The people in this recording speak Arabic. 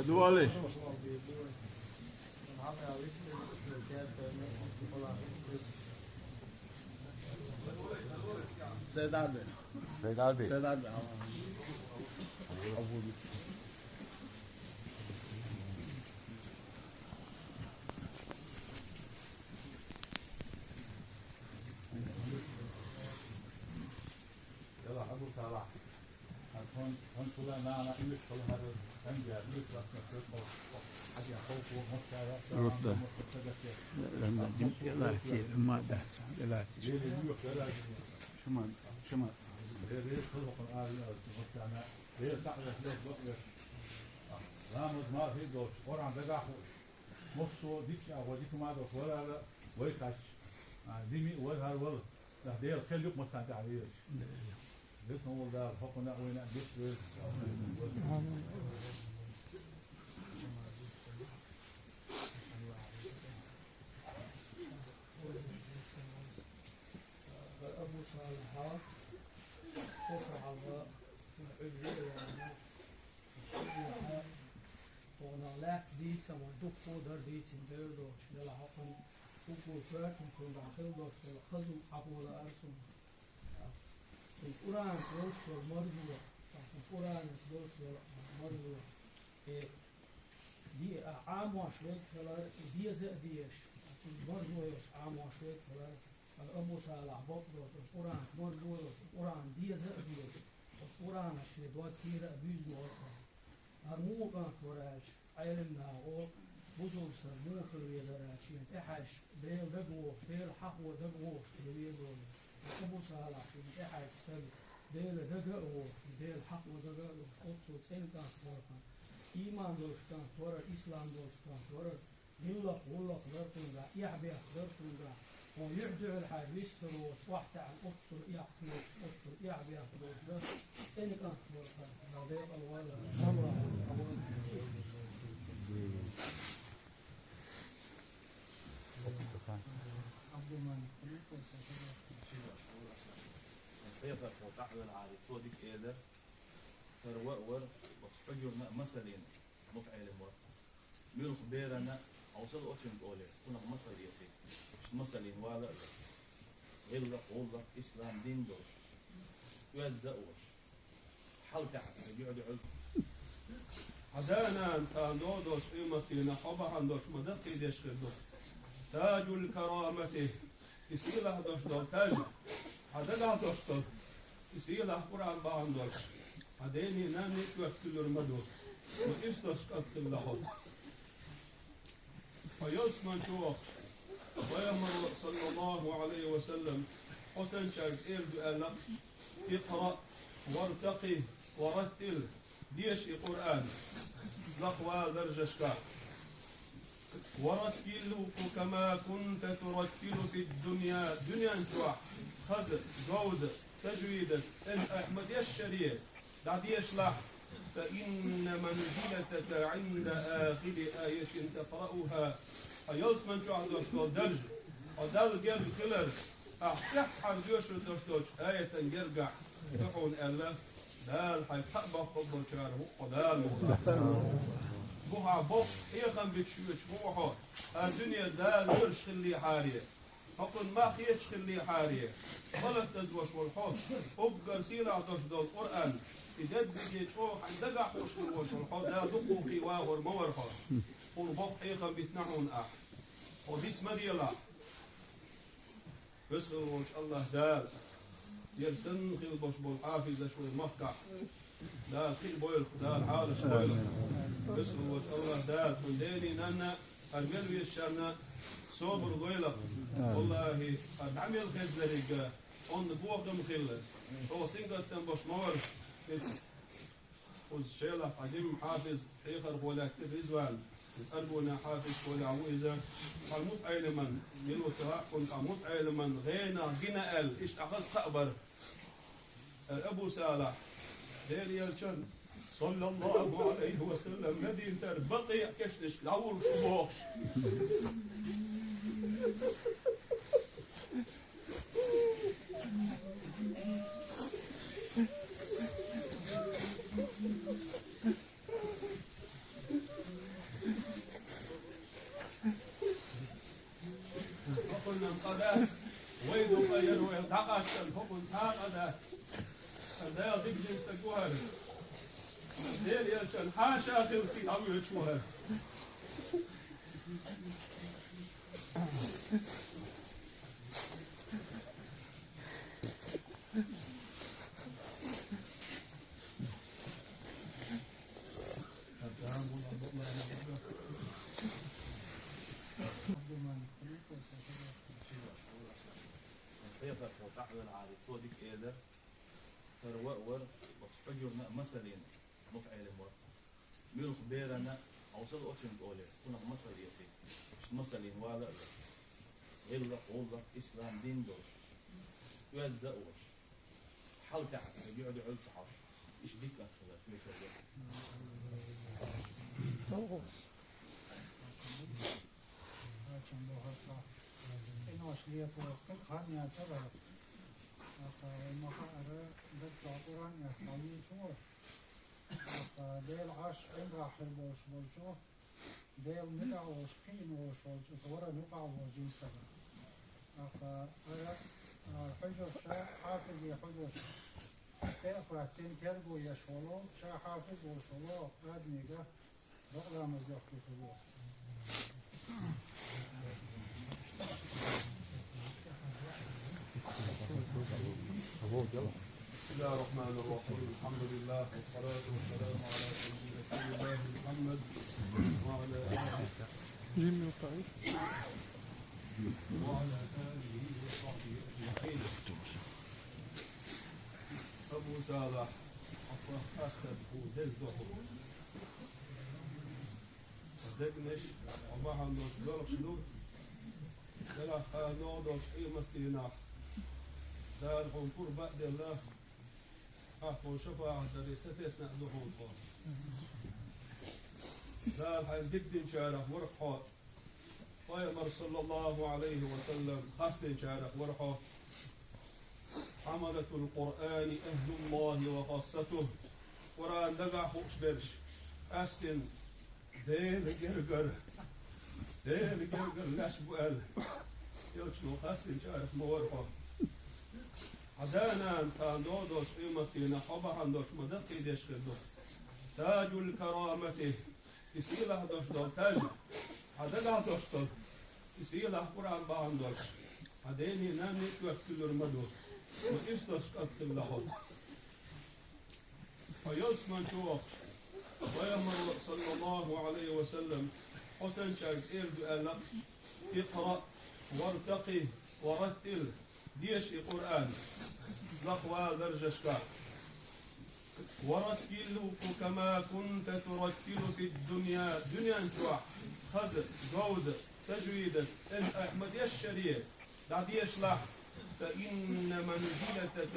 دوالي سيد عربي سيد عربي سيد عربي يلا أبو صلاح هون فلان أنا إيش فلان هذا أنجا إيش رأسنا سيرنا حاجة خوف ومشاعر رفضة لما يلا كثير ما ده يلا كثير شو ليه خلق الآن مثلا ليه تعرف ليه بقى رامز ما في دوش قرآن دقاح مصو ديك أو ديك ما دوش ولا لا ويكاش ديمي ولا ولا ده ده الخيل يوم مثلا تعريش ليه هو ده حقنا وين ديك أبو صالح وقع الله ونالات دي سما دكتور در دي تندر دوش للعقل دكتور فرات من داخل دوش للخزم عقول أرسم القرآن دوش المرجوع القرآن دوش المرجوع دي عام وشوية كلار دي زاديش المرجوعش عام وشوية كلار أبو صالح بطل القرآن مرجوع القرآن دي زاديش القرآن الشيطان كثير أبيز وقع هرموقا كوراج علمنا أو بزرگ سرموق الوزارشين إحش ديل دقوش ديل حقو دقوش الوزار أبو صالح إحش سب ديل دقوش ديل حقو دقوش أبصر سنكان كوركان إيمان دوش كان كورا إسلام دوش كان كورا يلق ولق درتونغا يحبيح درتونغا ويعدع الحديث تروش واحد عن أبصر يحكيش أبصر يحبيح دوش سنكان كوركان نضيق الوالد أمره كيف تعمل على صودك إيده فرور وحجر مسلين مفعل مر ميل خبيرنا أوصل أوتشن قولي كنا مسل يسي مش مسلين ولا غير والله إسلام دين دوش يزدق وش حلقة يقعد يعد حدانا أنت نودوش إيمتنا حبها دوش مدقي ديش خدوش تاج الكرامة يسيله دوش دول تاج هذا دوش دول يسيله قرآن بان دوش هذيني ناني توكل المدور وإستوش قتل لحظ فيسمن شوخ ويمر صلى الله عليه وسلم حسن شرق إلد اقرأ وارتقي ورتل ديش قرآن لقوى درجشكا ورتله كما كنت ترتل في الدنيا دنيا انتوا خزر جودة تجويدة سن أحمد الشريع بعد يشلح فإن منزلتك عند آخر آية تقرأها أيوس من شو عندوش درج ودال جاب كلر أححر جوش دوش آية يرجع تقول الله دال حيتحبه قبل شعره ودال بوها بوح إيقن بتشوش بوحه الدنيا دال يرش خلي حارية فقل ما خيتش خلي حارية غلط تزوش والحوش أبقر سيلة عطوش دول قرآن إذا بيجي تشوف عندك حوش الوش والحوش دا دقوا قواه ورمورها قل بوح إيقن بتنحون وديس مديلا بس إن شاء الله دال يرسن خيل بوش بول حافظ شوي مفكع دال خيل بويل دال حالش بويل بس إن شاء الله دال من ديني نانا القلبي الشامنا صبر غيلة والله عمل خزلك on بوقم خيلة هو سينجر تنبش مور والشيلة حجم حافظ خيخر ولا رزوان أربونا حافظ ولا عويزة قاموت علما يلو تراكم قاموت علما غينا جنال إيش أخذ خبر أبو صالح دير يلشن صلى الله عليه وسلم الذي بقي كشتش لعور شبوخ مغير ويلتقى الحكم ساقدت هذا ضد جنس تقوهر ديل يلشن حاشا خلصي أو يشوهر خيفة وتحويل عادي صودك إيدر ور وحجر مثلين مفعل مور ميل خبيرنا أوصل أوتشن تقولي كنا مثل يسي مش مثلين ولا إلا والله إسلام دين دوش يزدق وش حلقة يقعد يعود صحاب إيش ديك أكثر في شغله Asliye bu kan ya çabar. Maha ara da Kur'an ya sami çoğu. Del aş en rahil boş bolçu. Del nida boş pin boş bolçu. Sonra nuqa boş cinsa. Ara hujur şa hafız ya hujur. Fratin tergo ya şolo. Şa hafız boş şolo. Adniga. Raqlamız yok ki bu. بسم الله الرحمن الرحيم الحمد لله والصلاة والسلام على سيدنا رسول الله محمد وعلى آله وصحبه أجمعين. أبو صالح أسد هو دلته دقنش وبحن دوش دورك شلو دلح نودوش قيمتنا دار حنطور بعد الله أحكم شفاعة دريسة سنأدو حنطور دار حين دقدن شارح ورحو ويمر صلى الله عليه وسلم خاصن شارح ورحو حملة القرآن أهل الله وخاصته قرآن دقع خوش برش أستن ديل جرجر لاش بقال يوشنو خاصن شارح مورحو عدانا تاندودوش قيمتنا حبهندوش مدقي ديش خدو تاج الكرامة يسيله دوش دو تاج عدقا دوش دو يسيله قرآن باندوش عديني نامي توكل المدو وإستوش قتل لحظ فيوسمن شوق ويمر صلى الله عليه وسلم حسن شاك إردو ألق اقرأ وارتقي ورتل ديش القرآن لقوى درجشكا ورتلوك كما كنت ترتل في الدنيا دنيا انتوا خزر جوز تجويد سن أحمد الشريف بعد يشلح فإن منزلتك